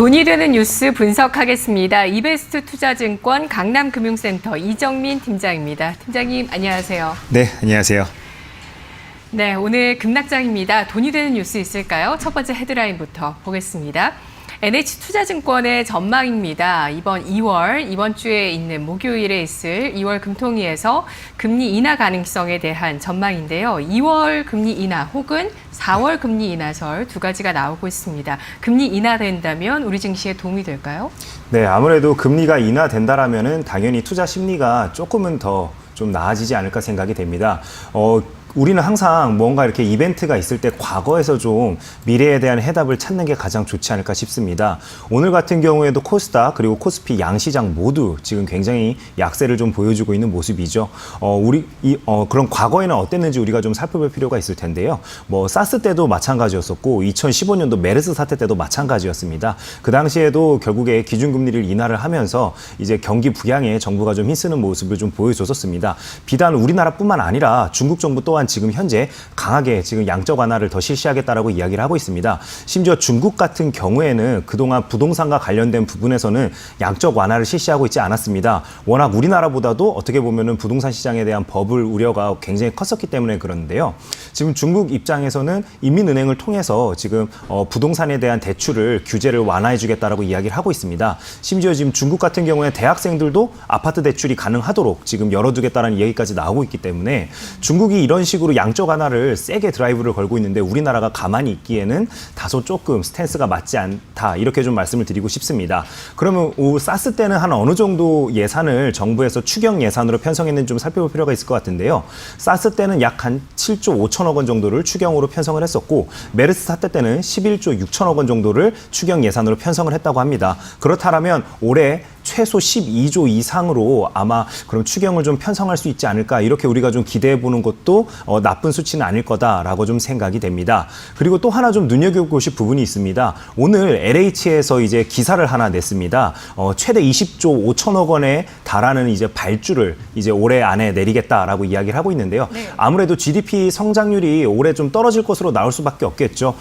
돈이 되는 뉴스 분석하겠습니다. 이베스트 투자증권 강남금융센터 이정민 팀장입니다. 팀장님 안녕하세요. 네, 안녕하세요. 네, 오늘 급락장입니다. 돈이 되는 뉴스 있을까요? 첫 번째 헤드라인부터 보겠습니다. NH투자증권의 전망입니다. 이번 주에 있는 목요일에 있을 2월 금통위에서 금리 인하 가능성에 대한 전망인데요. 2월 금리 인하 혹은 4월 금리 인하설 두 가지가 나오고 있습니다. 금리 인하된다면 우리 증시에 도움이 될까요? 네, 아무래도 금리가 인하된다라면은 당연히 투자 심리가 조금은 더 좀 나아지지 않을까 생각이 됩니다. 우리는 항상 뭔가 이렇게 이벤트가 있을 때 과거에서 좀 미래에 대한 해답을 찾는 게 가장 좋지 않을까 싶습니다. 오늘 같은 경우에도 코스닥 그리고 코스피 양시장 모두 지금 굉장히 약세를 좀 보여주고 있는 모습이죠. 그럼 과거에는 어땠는지 우리가 좀 살펴볼 필요가 있을 텐데요. 사스 때도 마찬가지였었고 2015년도 메르스 사태 때도 마찬가지였습니다. 그 당시에도 결국에 기준금리를 인하를 하면서 이제 경기 부양에 정부가 좀 힘쓰는 모습을 좀 보여줬었습니다. 비단 우리나라뿐만 아니라 중국 정부 또한 지금 현재 강하게 지금 양적 완화를 더 실시하겠다라고 이야기를 하고 있습니다. 심지어 중국 같은 경우에는 그동안 부동산과 관련된 부분에서는 양적 완화를 실시하고 있지 않았습니다. 워낙 우리나라보다도 어떻게 보면은 부동산 시장에 대한 버블 우려가 굉장히 컸었기 때문에 그러는데요. 지금 중국 입장에서는 인민은행을 통해서 지금 부동산에 대한 대출을 규제를 완화해 주겠다라고 이야기를 하고 있습니다. 심지어 지금 중국 같은 경우에 대학생들도 아파트 대출이 가능하도록 지금 열어두겠다는 이야기까지 나오고 있기 때문에 중국이 이런 식으로 양적 완화를 세게 드라이브를 걸고 있는데 우리나라가 가만히 있기에는 다소 조금 스탠스가 맞지 않다 이렇게 좀 말씀을 드리고 싶습니다. 그러면 사스 때는 한 어느 정도 예산을 정부에서 추경 예산으로 편성했는지 좀 살펴볼 필요가 있을 것 같은데요. 사스 때는 약 한 7조 5천억 원 정도를 추경으로 편성을 했었고 메르스 사태 때는 11조 6천억 원 정도를 추경 예산으로 편성을 했다고 합니다. 그렇다면 올해 최소 12조 이상으로 아마 그럼 추경을 좀 편성할 수 있지 않을까 이렇게 우리가 좀 기대해 보는 것도 나쁜 수치는 아닐 거다라고 좀 생각이 됩니다. 그리고 또 하나 좀 눈여겨볼 부분이 있습니다. 오늘 LH에서 이제 기사를 하나 냈습니다. 최대 20조 5천억 원에 달하는 이제 발주를 이제 올해 안에 내리겠다라고 이야기를 하고 있는데요. 네. 아무래도 GDP 성장률이 올해 좀 떨어질 것으로 나올 수밖에 없겠죠.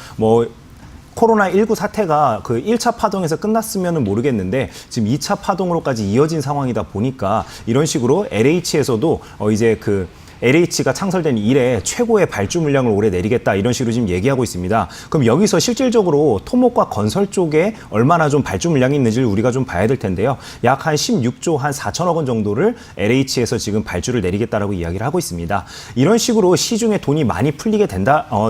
코로나19 사태가 그 1차 파동에서 끝났으면 모르겠는데 지금 2차 파동으로까지 이어진 상황이다 보니까 이런 식으로 LH에서도 이제 그 LH가 창설된 이래 최고의 발주 물량을 올해 내리겠다 이런 식으로 지금 얘기하고 있습니다. 그럼 여기서 실질적으로 토목과 건설 쪽에 얼마나 좀 발주 물량이 있는지를 우리가 좀 봐야 될 텐데요. 약 한 16조 한 4천억 원 정도를 LH에서 지금 발주를 내리겠다라고 이야기를 하고 있습니다. 이런 식으로 시중에 돈이 많이 풀리게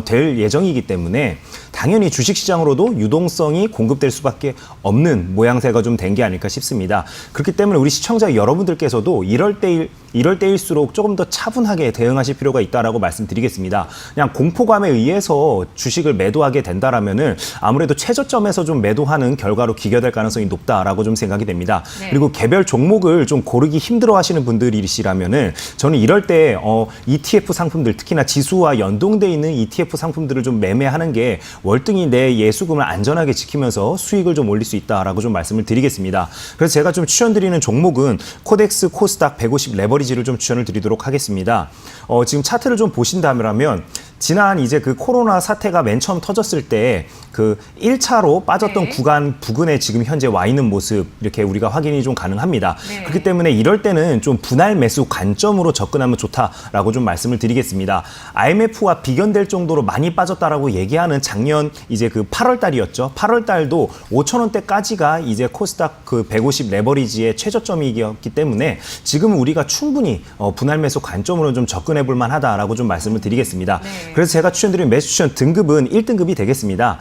될 예정이기 때문에 당연히 주식시장으로도 유동성이 공급될 수밖에 없는 모양새가 좀 된 게 아닐까 싶습니다. 그렇기 때문에 우리 시청자 여러분들께서도 이럴 때일수록 조금 더 차분하게 대응하실 필요가 있다라고 말씀드리겠습니다. 그냥 공포감에 의해서 주식을 매도하게 된다라면은 아무래도 최저점에서 좀 매도하는 결과로 기결될 가능성이 높다라고 좀 생각이 됩니다. 네. 그리고 개별 종목을 좀 고르기 힘들어하시는 분들이시라면은 저는 이럴 때 ETF 상품들 특히나 지수와 연동돼 있는 ETF 상품들을 좀 매매하는 게 월등히 내 예수금을 안전하게 지키면서 수익을 좀 올릴 수 있다라고 좀 말씀을 드리겠습니다. 그래서 제가 좀 추천드리는 종목은 코덱스 코스닥 150 레버리지를 좀 추천을 드리도록 하겠습니다. 지금 차트를 좀 보신다면 지난 이제 그 코로나 사태가 맨 처음 터졌을 때 그 1차로 빠졌던 네. 구간 부근에 지금 현재 와 있는 모습 이렇게 우리가 확인이 좀 가능합니다. 네. 그렇기 때문에 이럴 때는 좀 분할 매수 관점으로 접근하면 좋다라고 좀 말씀을 드리겠습니다. IMF와 비견될 정도로 많이 빠졌다라고 얘기하는 작년 이제 그 8월 달이었죠. 8월 달도 5천 원대까지가 이제 코스닥 그 150 레버리지의 최저점이었기 때문에 지금은 우리가 충분히 분할 매수 관점으로 좀 접근해 볼 만하다라고 좀 말씀을 드리겠습니다. 네. 그래서 제가 추천드린 매수 추천 등급은 1등급이 되겠습니다.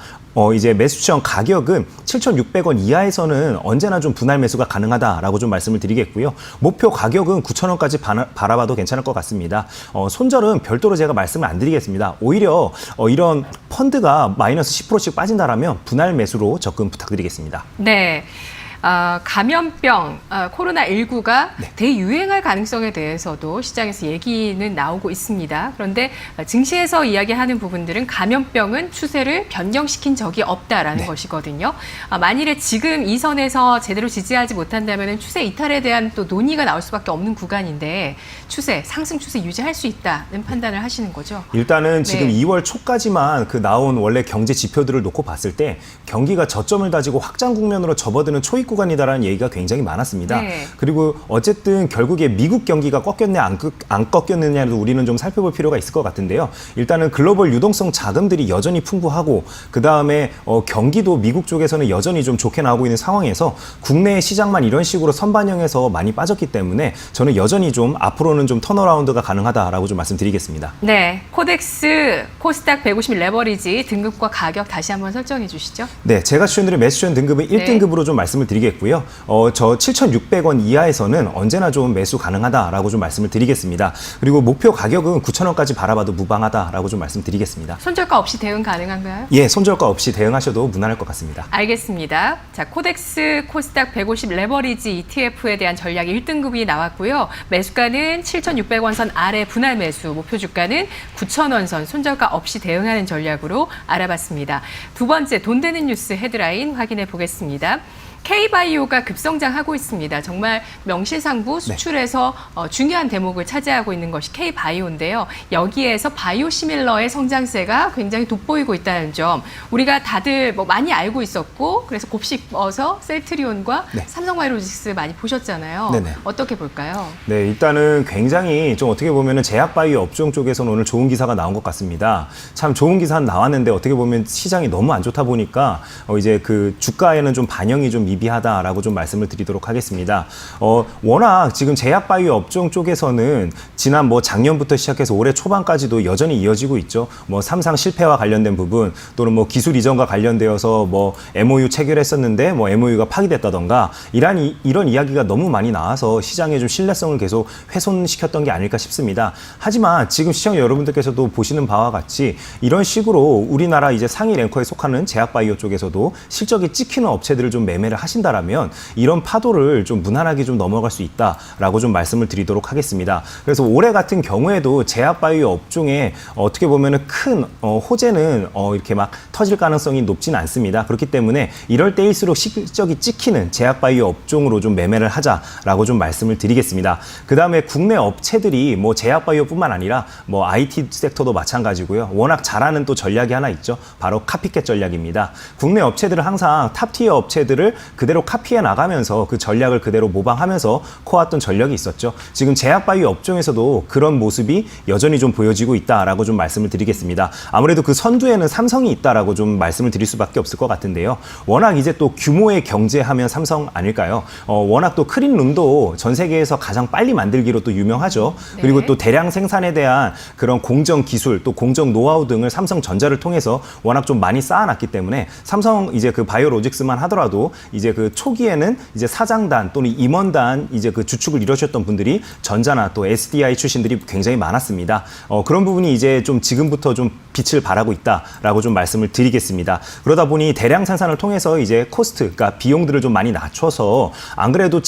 이제 매수 추천 가격은 7,600원 이하에서는 언제나 좀 분할 매수가 가능하다라고 좀 말씀을 드리겠고요. 목표 가격은 9,000원까지 바라봐도 괜찮을 것 같습니다. 손절은 별도로 제가 말씀을 안 드리겠습니다. 오히려 이런 펀드가 마이너스 10%씩 빠진다라면 분할 매수로 접근 부탁드리겠습니다. 네. 감염병, 코로나19가 대유행할 가능성에 대해서도 시장에서 얘기는 나오고 있습니다. 그런데 증시에서 이야기하는 부분들은 감염병은 추세를 변경시킨 적이 없다라는 것이거든요. 만일에 지금 이 선에서 제대로 지지하지 못한다면 추세 이탈에 대한 또 논의가 나올 수밖에 없는 구간인데 상승 추세 유지할 수 있다는 판단을 하시는 거죠? 일단은 지금 2월 초까지만 그 나온 원래 경제 지표들을 놓고 봤을 때 경기가 저점을 다지고 확장 국면으로 접어드는 초입 구간이다라는 얘기가 굉장히 많았습니다. 그리고 어쨌든 결국에 미국 경기가 꺾였냐 안 꺾였느냐도 우리는 좀 살펴볼 필요가 있을 것 같은데요. 일단은 글로벌 유동성 자금들이 여전히 풍부하고 그다음에 경기도 미국 쪽에서는 여전히 좀 좋게 나오고 있는 상황에서 국내 시장만 이런 식으로 선반영해서 많이 빠졌기 때문에 저는 여전히 좀 앞으로는 좀 턴어라운드가 가능하다라고 좀 말씀드리겠습니다. 네, 코덱스 코스닥 150 레버리지 등급과 가격 다시 한번 설정해 주시죠. 네, 제가 추천드린 매수 추천 등급은 1등급으로 좀 말씀을 드리겠고요. 저 7,600원 이하에서는 언제나 좀 매수 가능하다라고 좀 말씀을 드리겠습니다. 그리고 목표 가격은 9,000원까지 바라봐도 무방하다라고 좀 말씀드리겠습니다. 손절가 없이 대응 가능한가요? 예, 손절가 없이 대응하셔도 무난할 것 같습니다. 알겠습니다. 자, 코덱스 코스닥 150 레버리지 ETF에 대한 전략 1등급이 나왔고요. 매수가는 7,600원 선 아래 분할 매수, 목표 주가는 9,000원 선 손절가 없이 대응하는 전략으로 알아봤습니다. 두 번째, 돈 되는 뉴스 헤드라인 확인해 보겠습니다. K바이오가 급성장하고 있습니다. 정말 명실상부 수출에서 중요한 대목을 차지하고 있는 것이 K바이오인데요. 여기에서 바이오시밀러의 성장세가 굉장히 돋보이고 있다는 점 우리가 다들 많이 알고 있었고 그래서 곱씹어서 셀트리온과 삼성바이오로직스 많이 보셨잖아요. 어떻게 볼까요? 네, 일단은 굉장히 좀 어떻게 보면 제약바이오 업종 쪽에서는 오늘 좋은 기사가 나온 것 같습니다. 참 좋은 기사 나왔는데 어떻게 보면 시장이 너무 안 좋다 보니까 이제 그 주가에는 좀 반영이 좀 미비하다라고 좀 말씀을 드리도록 하겠습니다. 워낙 지금 제약바이오 업종 쪽에서는 지난 작년부터 시작해서 올해 초반까지도 여전히 이어지고 있죠. 삼상 실패와 관련된 부분 또는 기술 이전과 관련되어서 MOU 체결했었는데 MOU가 파기됐다던가 이런 이야기가 너무 많이 나와서 시장의 좀 신뢰성을 계속 훼손시켰던 게 아닐까 싶습니다. 하지만 지금 시청자 여러분들께서도 보시는 바와 같이 이런 식으로 우리나라 이제 상위 랭커에 속하는 제약바이오 쪽에서도 실적이 찍히는 업체들을 좀 매매를 하신다라면 이런 파도를 좀 무난하게 좀 넘어갈 수 있다라고 좀 말씀을 드리도록 하겠습니다. 그래서 올해 같은 경우에도 제약바이오 업종에 어떻게 보면은 큰 호재는 이렇게 막 터질 가능성이 높지는 않습니다. 그렇기 때문에 이럴 때일수록 실적이 찍히는 제약바이오 업종으로 좀 매매를 하자라고 좀 말씀을 드리겠습니다. 그 다음에 국내 업체들이 제약바이오뿐만 아니라 IT 섹터도 마찬가지고요. 워낙 잘하는 또 전략이 하나 있죠. 바로 카피캣 전략입니다. 국내 업체들은 항상 탑티어 업체들을 그대로 카피해 나가면서 그 전략을 그대로 모방하면서 커왔던 전략이 있었죠. 지금 제약바이오 업종에서도 그런 모습이 여전히 좀 보여지고 있다라고 좀 말씀을 드리겠습니다. 아무래도 그 선두에는 삼성이 있다라고 좀 말씀을 드릴 수밖에 없을 것 같은데요. 워낙 이제 또 규모의 경제하면 삼성 아닐까요? 워낙 또 크린룸도 전 세계에서 가장 빨리 만들기로 또 유명하죠. 그리고 또 대량 생산에 대한 그런 공정 기술 또 공정 노하우 등을 삼성전자를 통해서 워낙 좀 많이 쌓아놨기 때문에 삼성 이제 그 바이오로직스만 하더라도 이제 그 초기에는 이제 사장단 또는 임원단 이제 그 주축을 이루셨던 분들이 전자나 또 SDI 출신들이 굉장히 많았습니다. 그런 부분이 이제 좀 지금부터 좀 빛을 발하고 있다라고 좀 말씀을 드리겠습니다. 그러다 보니 대량 생산을 통해서 이제 코스트, 그러니까 비용들을 좀 많이 낮춰서 안 그래도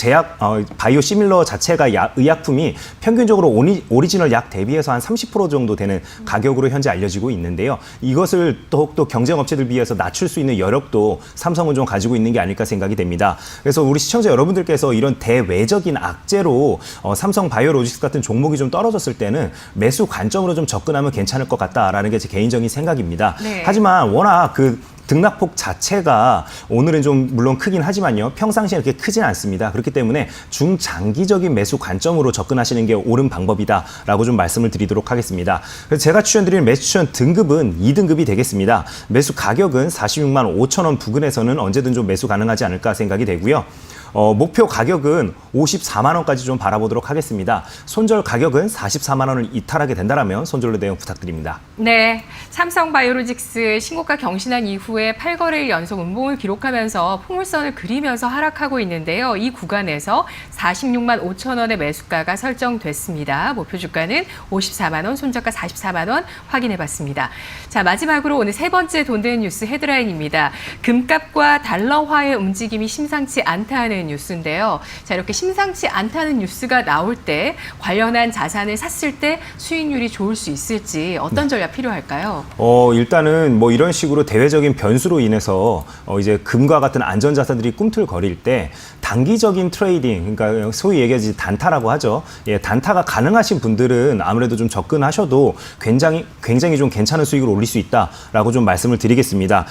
바이오 시밀러 자체가 의약품이 평균적으로 오리지널 약 대비해서 한 30% 정도 되는 가격으로 현재 알려지고 있는데요. 이것을 더욱더 경쟁 업체들 비해서 낮출 수 있는 여력도 삼성은 좀 가지고 있는 게 아닐까 생각이 됩니다. 그래서 우리 시청자 여러분들께서 이런 대외적인 악재로 삼성 바이오로직스 같은 종목이 좀 떨어졌을 때는 매수 관점으로 좀 접근하면 괜찮을 것 같다라는 게 제 개인적인 생각입니다. 하지만 워낙 그 등락폭 자체가 오늘은 좀 물론 크긴 하지만요. 평상시에 이렇게 크진 않습니다. 그렇기 때문에 중장기적인 매수 관점으로 접근하시는 게 옳은 방법이다라고 좀 말씀을 드리도록 하겠습니다. 그래서 제가 추천드리는 매수 추천 등급은 2등급이 되겠습니다. 매수 가격은 46만 5천 원 부근에서는 언제든 좀 매수 가능하지 않을까 생각이 되고요. 목표 가격은 54만 원까지 좀 바라보도록 하겠습니다. 손절 가격은 44만 원을 이탈하게 된다면 손절로 대응 부탁드립니다. 네, 삼성바이오로직스 신고가 경신한 이후에 8거래일 연속 음봉을 기록하면서 포물선을 그리면서 하락하고 있는데요. 이 구간에서 46만 5천 원의 매수가가 설정됐습니다. 목표 주가는 54만 원, 손절가 44만 원 확인해봤습니다. 자, 마지막으로 오늘 세 번째 돈 되는 뉴스 헤드라인입니다. 금값과 달러화의 움직임이 심상치 않다는 뉴스인데요. 자, 이렇게 심상치 않다는 뉴스가 나올 때 관련한 자산을 샀을 때 수익률이 좋을 수 있을지 어떤 전략 필요할까요? 일단은 뭐 이런 식으로 대외적인 변수로 인해서 이제 금과 같은 안전자산들이 꿈틀거릴 때 단기적인 트레이딩, 그러니까 소위 얘기하지 단타라고 하죠. 예, 단타가 가능하신 분들은 아무래도 좀 접근하셔도 굉장히 좀 괜찮은 수익을 올릴 수 있다라고 좀 말씀을 드리겠습니다.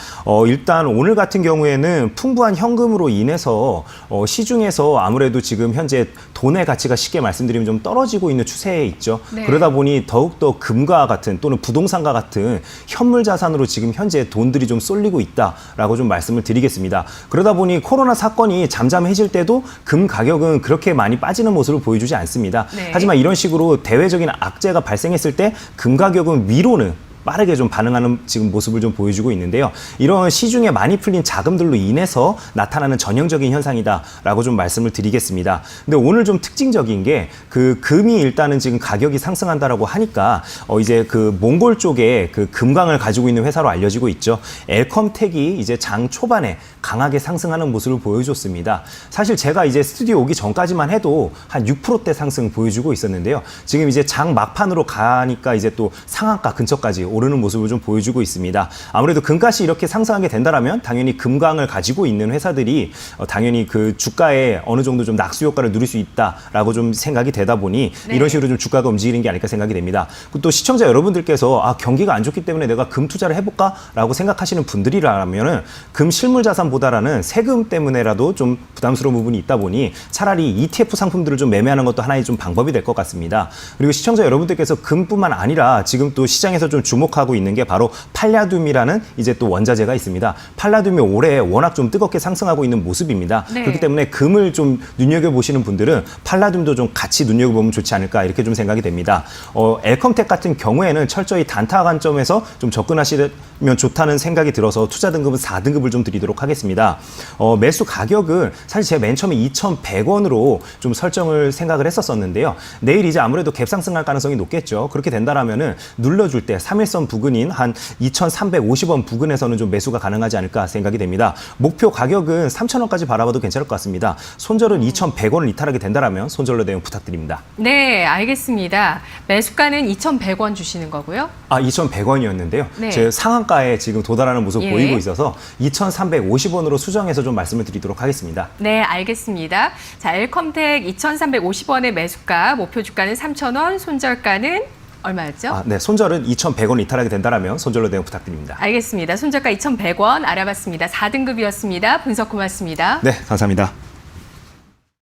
일단 오늘 같은 경우에는 풍부한 현금으로 인해서 시중에서 아무래도 지금 현재 돈의 가치가 쉽게 말씀드리면 좀 떨어지고 있는 추세에 있죠. 네. 그러다 보니 더욱더 금과 같은 또는 부동산과 같은 현물 자산으로 지금 현재 돈들이 좀 쏠리고 있다라고 좀 말씀을 드리겠습니다. 그러다 보니 코로나 사건이 잠잠해질 때도 금 가격은 그렇게 많이 빠지는 모습을 보여주지 않습니다. 네. 하지만 이런 식으로 대외적인 악재가 발생했을 때 금 가격은 위로는 빠르게 좀 반응하는 지금 모습을 좀 보여주고 있는데요. 이런 시중에 많이 풀린 자금들로 인해서 나타나는 전형적인 현상이다라고 좀 말씀을 드리겠습니다. 근데 오늘 좀 특징적인 게 그 금이 일단은 지금 가격이 상승한다라고 하니까 이제 그 몽골 쪽에 그 금광을 가지고 있는 회사로 알려지고 있죠. 엘컴텍이 이제 장 초반에 강하게 상승하는 모습을 보여줬습니다. 사실 제가 이제 스튜디오 오기 전까지만 해도 한 6%대 상승 보여주고 있었는데요. 지금 이제 장 막판으로 가니까 이제 또 상한가 근처까지 오르는 모습을 좀 보여주고 있습니다. 아무래도 금값이 이렇게 상승하게 된다면 당연히 금광을 가지고 있는 회사들이 당연히 그 주가에 어느 정도 좀 낙수 효과를 누릴 수 있다라고 좀 생각이 되다 보니 네. 이런 식으로 좀 주가가 움직이는 게 아닐까 생각이 됩니다. 그리고 또 시청자 여러분들께서 경기가 안 좋기 때문에 내가 금 투자를 해볼까라고 생각하시는 분들이라면은 금 실물 자산보다는 세금 때문에라도 좀 부담스러운 부분이 있다 보니 차라리 ETF 상품들을 좀 매매하는 것도 하나의 좀 방법이 될 것 같습니다. 그리고 시청자 여러분들께서 금뿐만 아니라 지금 또 시장에서 좀 주목하고 있는 게 바로 팔라듐이라는 이제 또 원자재가 있습니다. 팔라듐이 올해 워낙 좀 뜨겁게 상승하고 있는 모습입니다. 네. 그렇기 때문에 금을 좀 눈여겨보시는 분들은 팔라듐도 좀 같이 눈여겨보면 좋지 않을까 이렇게 좀 생각이 됩니다. 엘컴텍 같은 경우에는 철저히 단타 관점에서 좀 접근하시면 좋다는 생각이 들어서 투자 등급은 4등급을 좀 드리도록 하겠습니다. 매수 가격은 사실 제가 맨 처음에 2,100원으로 좀 설정을 생각을 했었었는데요. 내일 이제 아무래도 갭 상승할 가능성이 높겠죠. 그렇게 된다라면은 눌러줄 때 3일선 부근인 한 2,350원 부근에서는 좀 매수가 가능하지 않을까 생각이 됩니다. 목표 가격은 3,000원까지 바라봐도 괜찮을 것 같습니다. 손절은 2,100원을 이탈하게 된다라면 손절로 대응 부탁드립니다. 네, 알겠습니다. 매수가는 2,100원 주시는 거고요. 2,100원이었는데요. 네. 제 상한가에 지금 도달하는 모습 예. 보이고 있어서 2,350원으로 수정해서 좀 말씀을 드리도록 하겠습니다. 네, 알겠습니다. 자, 엘컴텍 2,350원의 매수가, 목표 주가는 3,000원, 손절가는 얼마였죠? 네, 손절은 2,100원 이탈하게 된다라면 손절로 대응 부탁드립니다. 알겠습니다. 손절가 2,100원 알아봤습니다. 4등급이었습니다. 분석 고맙습니다. 네, 감사합니다.